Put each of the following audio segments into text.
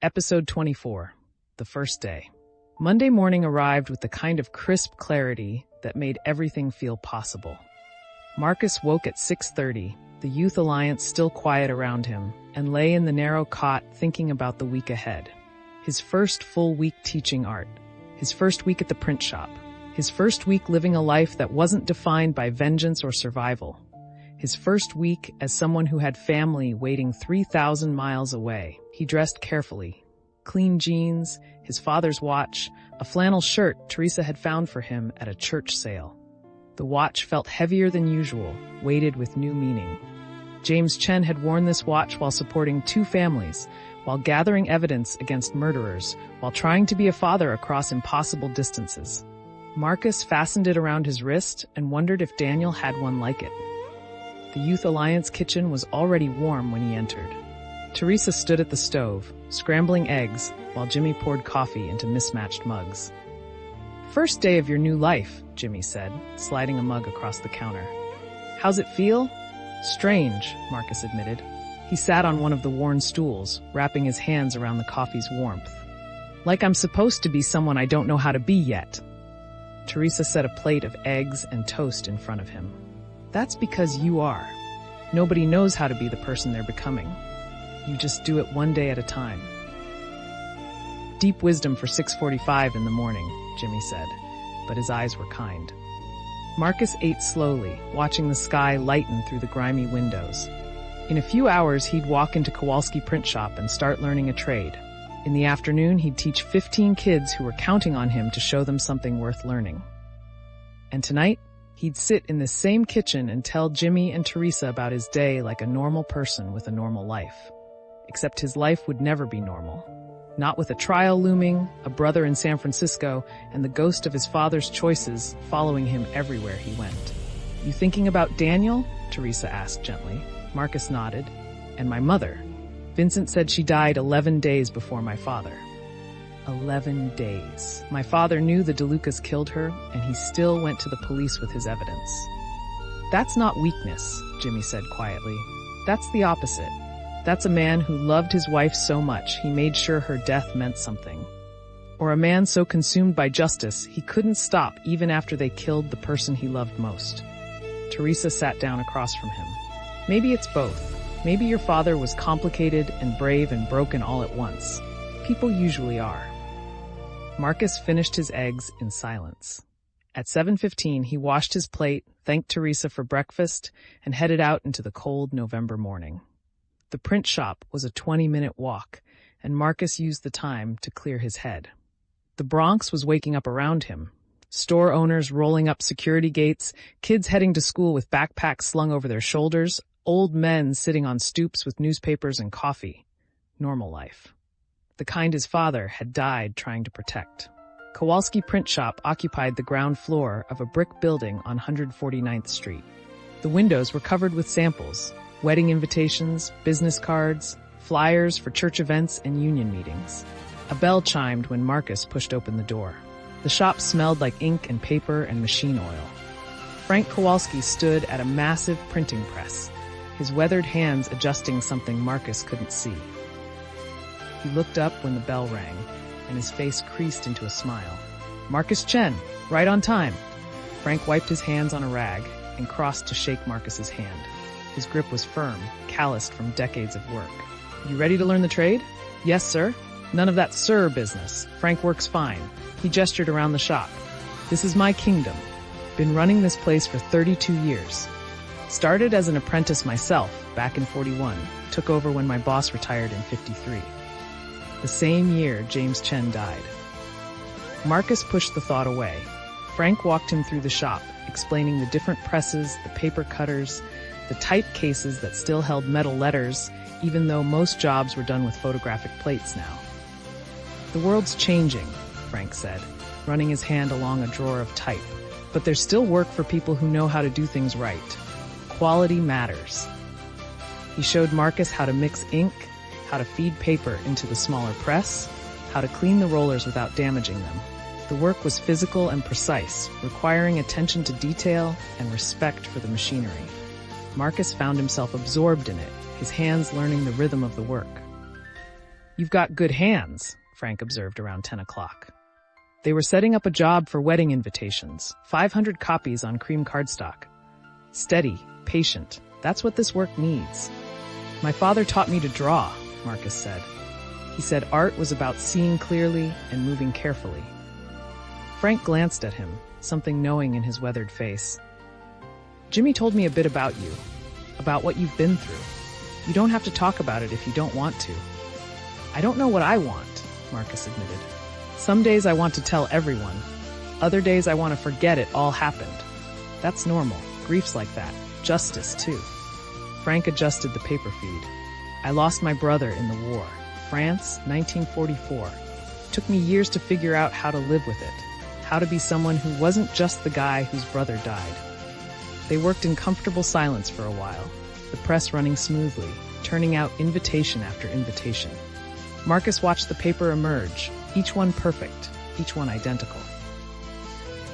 Episode 24, The First Day. Monday morning arrived with the kind of crisp clarity that made everything feel possible. Marcus woke at 6:30, the Youth Alliance still quiet around him, and lay in the narrow cot thinking about the week ahead. His first full week teaching art. His first week at the print shop. His first week living a life that wasn't defined by vengeance or survival. His first week as someone who had family waiting 3,000 miles away. He dressed carefully. Clean jeans, his father's watch, a flannel shirt Teresa had found for him at a church sale. The watch felt heavier than usual, weighted with new meaning. James Chen had worn this watch while supporting 2 families, while gathering evidence against murderers, while trying to be a father across impossible distances. Marcus fastened it around his wrist and wondered if Daniel had one like it. The Youth Alliance kitchen was already warm when he entered. Teresa stood at the stove, scrambling eggs, while Jimmy poured coffee into mismatched mugs. "First day of your new life," Jimmy said, sliding a mug across the counter. "How's it feel?" "Strange," Marcus admitted. He sat on one of the worn stools, wrapping his hands around the coffee's warmth. "Like I'm supposed to be someone I don't know how to be yet." Teresa set a plate of eggs and toast in front of him. "That's because you are. Nobody knows how to be the person they're becoming. You just do it one day at a time." "Deep wisdom for 6:45 in the morning," Jimmy said, but his eyes were kind. Marcus ate slowly, watching the sky lighten through the grimy windows. In a few hours, he'd walk into Kowalski Print Shop and start learning a trade. In the afternoon, he'd teach 15 kids who were counting on him to show them something worth learning. And tonight, he'd sit in the same kitchen and tell Jimmy and Teresa about his day like a normal person with a normal life. Except his life would never be normal. Not with a trial looming, a brother in San Francisco, and the ghost of his father's choices following him everywhere he went. "You thinking about Daniel?" Teresa asked gently. Marcus nodded. "And my mother. Vincent said she died 11 days before my father." 11 days. My father knew the DeLucas killed her, and he still went to the police with his evidence. "That's not weakness," Jimmy said quietly. "That's the opposite. That's a man who loved his wife so much he made sure her death meant something. Or a man so consumed by justice he couldn't stop even after they killed the person he loved most." Teresa sat down across from him. "Maybe it's both. Maybe your father was complicated and brave and broken all at once. People usually are." Marcus finished his eggs in silence. At 7:15, he washed his plate, thanked Teresa for breakfast, and headed out into the cold November morning. The print shop was a 20-minute walk, and Marcus used the time to clear his head. The Bronx was waking up around him. Store owners rolling up security gates, kids heading to school with backpacks slung over their shoulders, old men sitting on stoops with newspapers and coffee. Normal life. The kind his father had died trying to protect. Kowalski Print Shop occupied the ground floor of a brick building on 149th Street. The windows were covered with samples, wedding invitations, business cards, flyers for church events and union meetings. A bell chimed when Marcus pushed open the door. The shop smelled like ink and paper and machine oil. Frank Kowalski stood at a massive printing press, his weathered hands adjusting something Marcus couldn't see. He looked up when the bell rang, and his face creased into a smile. "Marcus Chen, right on time." Frank wiped his hands on a rag and crossed to shake Marcus's hand. His grip was firm, calloused from decades of work. "You ready to learn the trade?" "Yes, sir." "None of that sir business. Frank works fine." He gestured around the shop. "This is my kingdom. Been running this place for 32 years. Started as an apprentice myself back in 41. Took over when my boss retired in 53. The same year James Chen died." Marcus pushed the thought away. Frank walked him through the shop, explaining the different presses, the paper cutters, the type cases that still held metal letters, even though most jobs were done with photographic plates now. "The world's changing," Frank said, running his hand along a drawer of type. "But there's still work for people who know how to do things right. Quality matters." He showed Marcus how to mix ink, how to feed paper into the smaller press, how to clean the rollers without damaging them. The work was physical and precise, requiring attention to detail and respect for the machinery. Marcus found himself absorbed in it, his hands learning the rhythm of the work. You've got good hands, Frank observed around 10 o'clock. They were setting up a job for wedding invitations, 500 copies on cream cardstock. Steady, patient, that's what this work needs. My father taught me to draw, Marcus said. He said art was about seeing clearly and moving carefully. Frank glanced at him, something knowing in his weathered face. Jimmy told me a bit about you, about what you've been through. You don't have to talk about it if you don't want to. I don't know what I want, Marcus admitted. Some days I want to tell everyone. Other days I want to forget it all happened. That's normal. Grief's like that. Justice, too. Frank adjusted the paper feed. I lost my brother in the war. France, 1944. Took me years to figure out how to live with it. How to be someone who wasn't just the guy whose brother died. They worked in comfortable silence for a while, the press running smoothly, turning out invitation after invitation. Marcus watched the paper emerge, each one perfect, each one identical.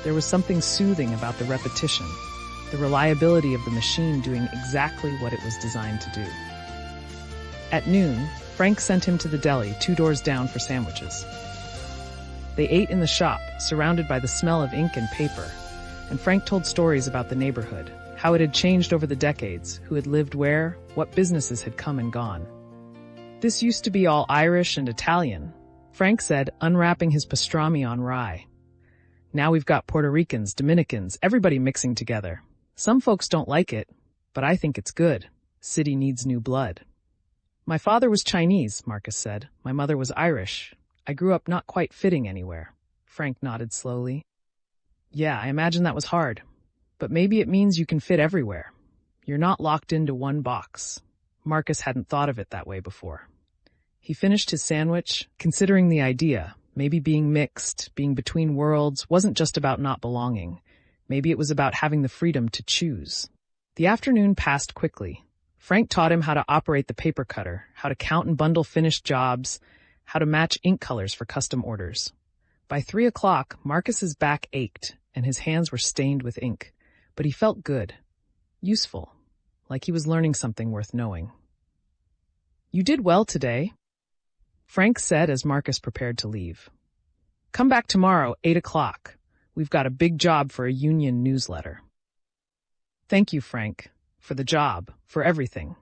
There was something soothing about the repetition, the reliability of the machine doing exactly what it was designed to do. At noon, Frank sent him to the deli 2 doors down for sandwiches. They ate in the shop, surrounded by the smell of ink and paper, and Frank told stories about the neighborhood, how it had changed over the decades, who had lived where, what businesses had come and gone. This used to be all Irish and Italian, Frank said, unwrapping his pastrami on rye. Now we've got Puerto Ricans, Dominicans, everybody mixing together. Some folks don't like it, but I think it's good. City needs new blood. My father was Chinese, Marcus said. My mother was Irish. I grew up not quite fitting anywhere. Frank nodded slowly. Yeah, I imagine that was hard. But maybe it means you can fit everywhere. You're not locked into one box. Marcus hadn't thought of it that way before. He finished his sandwich, considering the idea. Maybe being mixed, being between worlds, wasn't just about not belonging. Maybe it was about having the freedom to choose. The afternoon passed quickly. Frank taught him how to operate the paper cutter, how to count and bundle finished jobs, how to match ink colors for custom orders. By 3 o'clock, Marcus's back ached, and his hands were stained with ink. But he felt good, useful, like he was learning something worth knowing. You did well today, Frank said as Marcus prepared to leave. Come back tomorrow, 8 o'clock. We've got a big job for a union newsletter. Thank you, Frank, for the job, for everything.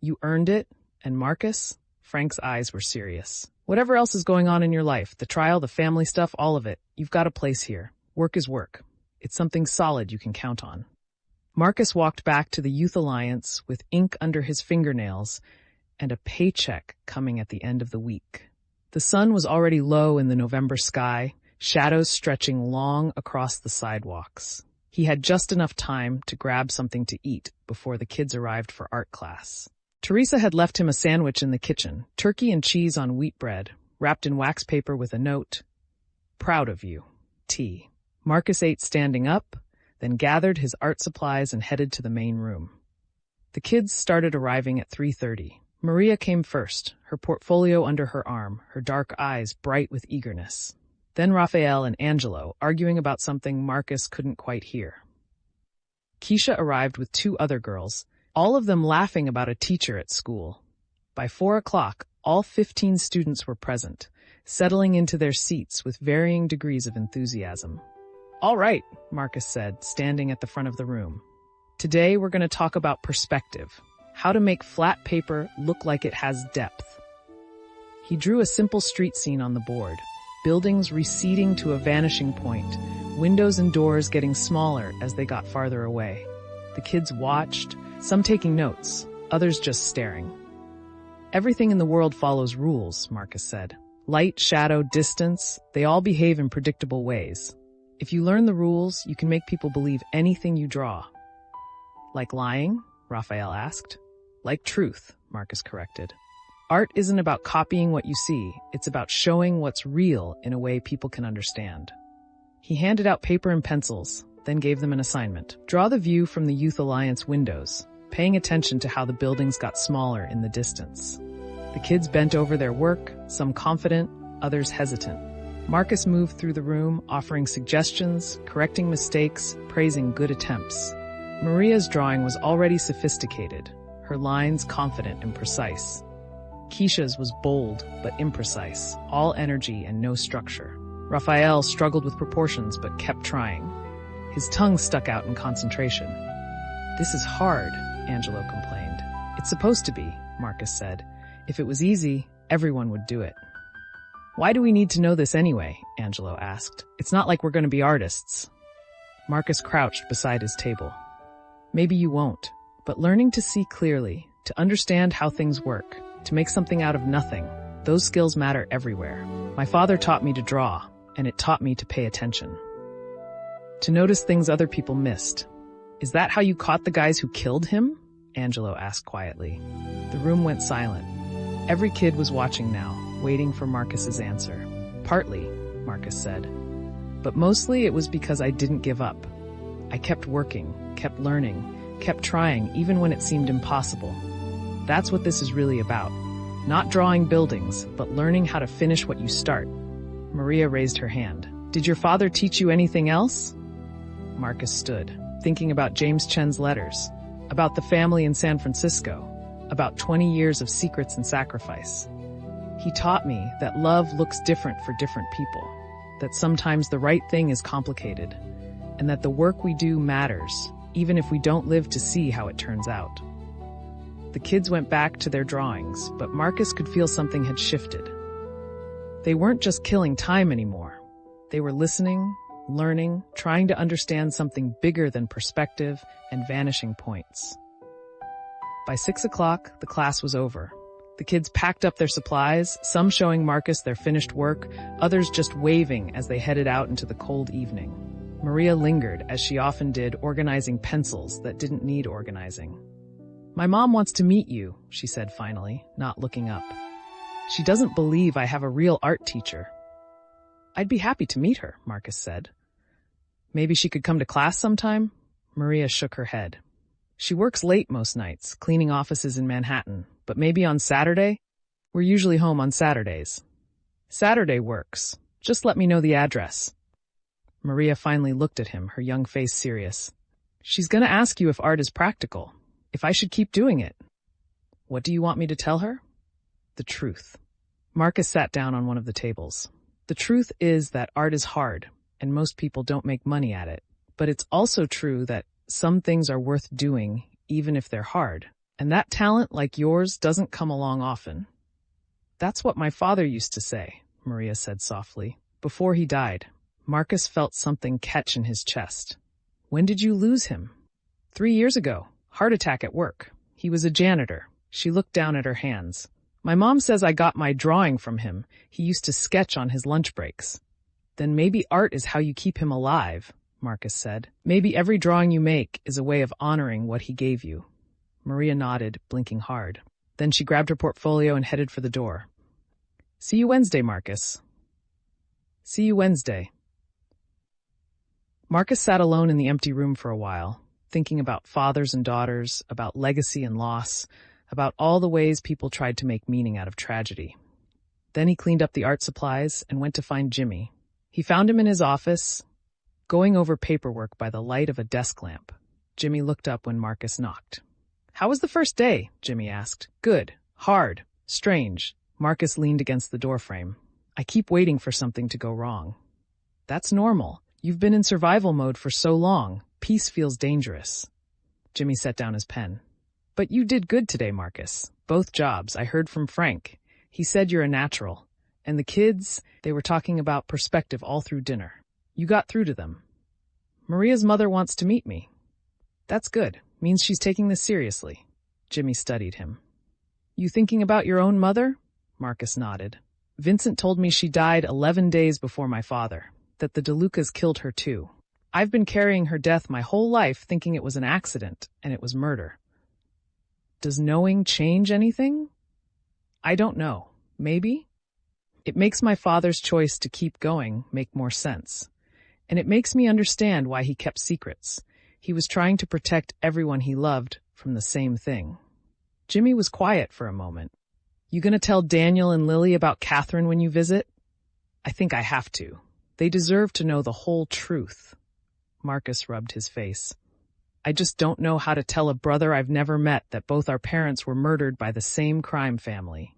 You earned it, and Marcus? Frank's eyes were serious. Whatever else is going on in your life, the trial, the family stuff, all of it, you've got a place here. Work is work. It's something solid you can count on. Marcus walked back to the Youth Alliance with ink under his fingernails and a paycheck coming at the end of the week. The sun was already low in the November sky, shadows stretching long across the sidewalks. He had just enough time to grab something to eat before the kids arrived for art class. Teresa had left him a sandwich in the kitchen, turkey and cheese on wheat bread, wrapped in wax paper with a note. Proud of you. T. Marcus ate standing up, then gathered his art supplies and headed to the main room. The kids started arriving at 3:30. Maria came first, her portfolio under her arm, her dark eyes bright with eagerness. Then Raphael and Angelo, arguing about something Marcus couldn't quite hear. Keisha arrived with 2 other girls, all of them laughing about a teacher at school. By 4 o'clock, all 15 students were present, settling into their seats with varying degrees of enthusiasm. All right, Marcus said, standing at the front of the room. Today we're going to talk about perspective, how to make flat paper look like it has depth. He drew a simple street scene on the board, buildings receding to a vanishing point, windows and doors getting smaller as they got farther away. The kids watched, some taking notes, others just staring. Everything in the world follows rules, Marcus said. Light, shadow, distance, they all behave in predictable ways. If you learn the rules, you can make people believe anything you draw. Like lying? Raphael asked. Like truth, Marcus corrected. Art isn't about copying what you see, it's about showing what's real in a way people can understand. He handed out paper and pencils, then gave them an assignment. Draw the view from the Youth Alliance windows, paying attention to how the buildings got smaller in the distance. The kids bent over their work, some confident, others hesitant. Marcus moved through the room, offering suggestions, correcting mistakes, praising good attempts. Maria's drawing was already sophisticated, her lines confident and precise. Keisha's was bold but imprecise, all energy and no structure. Raphael struggled with proportions but kept trying. His tongue stuck out in concentration. "This is hard," Angelo complained. "It's supposed to be," Marcus said. "If it was easy, everyone would do it." "Why do we need to know this anyway?" Angelo asked. "It's not like we're going to be artists." Marcus crouched beside his table. "Maybe you won't, but learning to see clearly, to understand how things work, to make something out of nothing, those skills matter everywhere. My father taught me to draw, and it taught me to pay attention. To notice things other people missed. Is that how you caught the guys who killed him?" Angelo asked quietly. The room went silent. Every kid was watching now, waiting for Marcus's answer. "Partly," Marcus said. "But mostly it was because I didn't give up. I kept working, kept learning, kept trying even when it seemed impossible. That's what this is really about. Not drawing buildings, but learning how to finish what you start." Maria raised her hand. "Did your father teach you anything else?" Marcus stood, thinking about James Chen's letters, about the family in San Francisco, about 20 years of secrets and sacrifice. "He taught me that love looks different for different people, that sometimes the right thing is complicated, and that the work we do matters, even if we don't live to see how it turns out." The kids went back to their drawings, but Marcus could feel something had shifted. They weren't just killing time anymore. They were listening, learning, trying to understand something bigger than perspective and vanishing points. By 6 o'clock, the class was over. The kids packed up their supplies, some showing Marcus their finished work, others just waving as they headed out into the cold evening. Maria lingered, as she often did, organizing pencils that didn't need organizing. "My mom wants to meet you," she said finally, not looking up. "She doesn't believe I have a real art teacher." "I'd be happy to meet her," Marcus said. "Maybe she could come to class sometime?" Maria shook her head. "She works late most nights, cleaning offices in Manhattan, but maybe on Saturday? We're usually home on Saturdays." "Saturday works. Just let me know the address." Maria finally looked at him, her young face serious. "She's going to ask you if art is practical, if I should keep doing it." "What do you want me to tell her?" "The truth." Marcus sat down on one of the tables. "The truth is that art is hard, and most people don't make money at it. But it's also true that some things are worth doing, even if they're hard. And that talent, like yours, doesn't come along often." "That's what my father used to say," Maria said softly. "Before he died." Marcus felt something catch in his chest. "When did you lose him?" 3 years ago. Heart attack at work. He was a janitor." She looked down at her hands. "My mom says I got my drawing from him. He used to sketch on his lunch breaks." "Then maybe art is how you keep him alive," Marcus said. "Maybe every drawing you make is a way of honoring what he gave you." Maria nodded, blinking hard. Then she grabbed her portfolio and headed for the door. "See you Wednesday, Marcus." "See you Wednesday." Marcus sat alone in the empty room for a while, thinking about fathers and daughters, about legacy and loss, about all the ways people tried to make meaning out of tragedy. Then he cleaned up the art supplies and went to find Jimmy. He found him in his office, going over paperwork by the light of a desk lamp. Jimmy looked up when Marcus knocked. "How was the first day?" Jimmy asked. "Good. Hard. Strange." Marcus leaned against the doorframe. "I keep waiting for something to go wrong." "That's normal. You've been in survival mode for so long. Peace feels dangerous." Jimmy set down his pen. "But you did good today, Marcus. Both jobs. I heard from Frank. He said you're a natural. And the kids, they were talking about perspective all through dinner. You got through to them. Maria's mother wants to meet me." "That's good. Means she's taking this seriously." Jimmy studied him. "You thinking about your own mother?" Marcus nodded. "Vincent told me she died 11 days before my father, that the DeLucas killed her too. I've been carrying her death my whole life thinking it was an accident, and it was murder." "Does knowing change anything?" "I don't know. Maybe. It makes my father's choice to keep going make more sense. And it makes me understand why he kept secrets. He was trying to protect everyone he loved from the same thing." Jimmy was quiet for a moment. "You gonna tell Daniel and Lily about Catherine when you visit?" "I think I have to. They deserve to know the whole truth." Marcus rubbed his face. "I just don't know how to tell a brother I've never met that both our parents were murdered by the same crime family."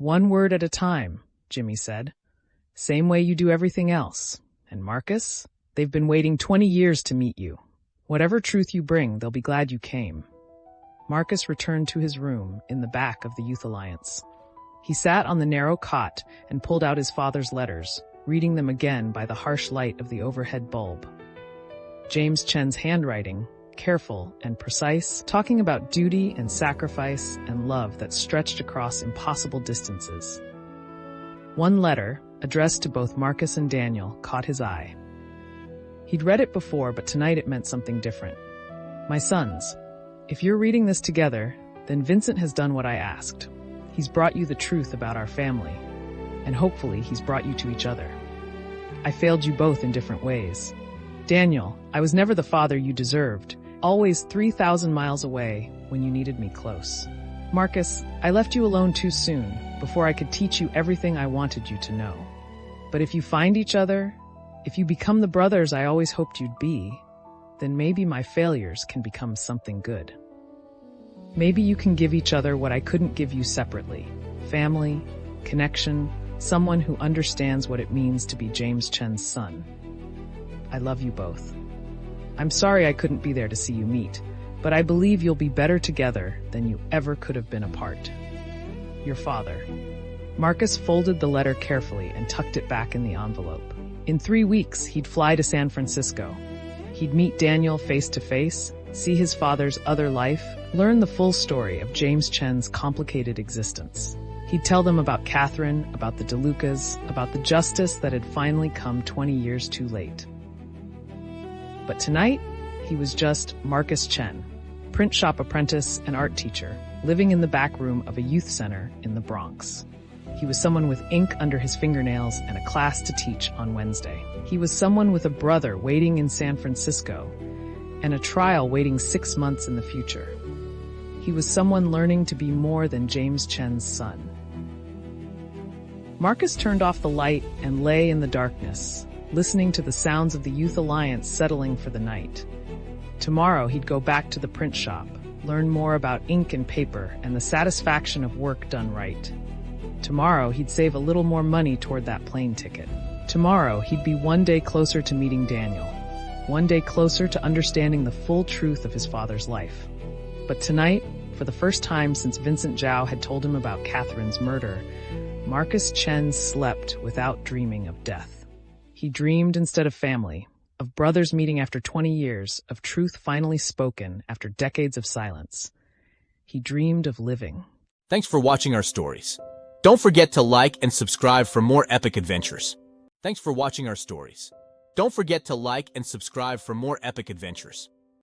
One word at a time, Jimmy said. Same way you do everything else. And Marcus? They've been waiting 20 years to meet you. Whatever truth you bring, they'll be glad you came. Marcus returned to his room in the back of the Youth Alliance. He sat on the narrow cot and pulled out his father's letters, reading them again by the harsh light of the overhead bulb. James Chen's handwriting, careful and precise, talking about duty and sacrifice and love that stretched across impossible distances. One letter, addressed to both Marcus and Daniel, caught his eye. He'd read it before, but tonight it meant something different. My sons, if you're reading this together, then Vincent has done what I asked. He's brought you the truth about our family, and hopefully he's brought you to each other. I failed you both in different ways. Daniel, I was never the father you deserved, always 3,000 miles away when you needed me close. Marcus, I left you alone too soon, before I could teach you everything I wanted you to know. But if you find each other, if you become the brothers I always hoped you'd be, then maybe my failures can become something good. Maybe you can give each other what I couldn't give you separately. Family, connection, someone who understands what it means to be James Chen's son. I love you both. I'm sorry I couldn't be there to see you meet, but I believe you'll be better together than you ever could have been apart. Your father. Marcus folded the letter carefully and tucked it back in the envelope. In 3 weeks, he'd fly to San Francisco. He'd meet Daniel face to face, see his father's other life, learn the full story of James Chen's complicated existence. He'd tell them about Catherine, about the DeLucas, about the justice that had finally come 20 years too late. But tonight, he was just Marcus Chen, print shop apprentice and art teacher, living in the back room of a youth center in the Bronx. He was someone with ink under his fingernails and a class to teach on Wednesday. He was someone with a brother waiting in San Francisco and a trial waiting 6 months in the future. He was someone learning to be more than James Chen's son. Marcus turned off the light and lay in the darkness, listening to the sounds of the Youth Alliance settling for the night. Tomorrow he'd go back to the print shop, learn more about ink and paper and the satisfaction of work done right. Tomorrow he'd save a little more money toward that plane ticket. Tomorrow he'd be one day closer to meeting Daniel, one day closer to understanding the full truth of his father's life. But tonight, for the first time since Vincent Zhao had told him about Catherine's murder, Marcus Chen slept without dreaming of death. He dreamed instead of family, of brothers meeting after 20 years, of truth finally spoken after decades of silence. He dreamed of living. Thanks for watching our stories. Don't forget to like and subscribe for more epic adventures. Thanks for watching our stories. Don't forget to like and subscribe for more epic adventures.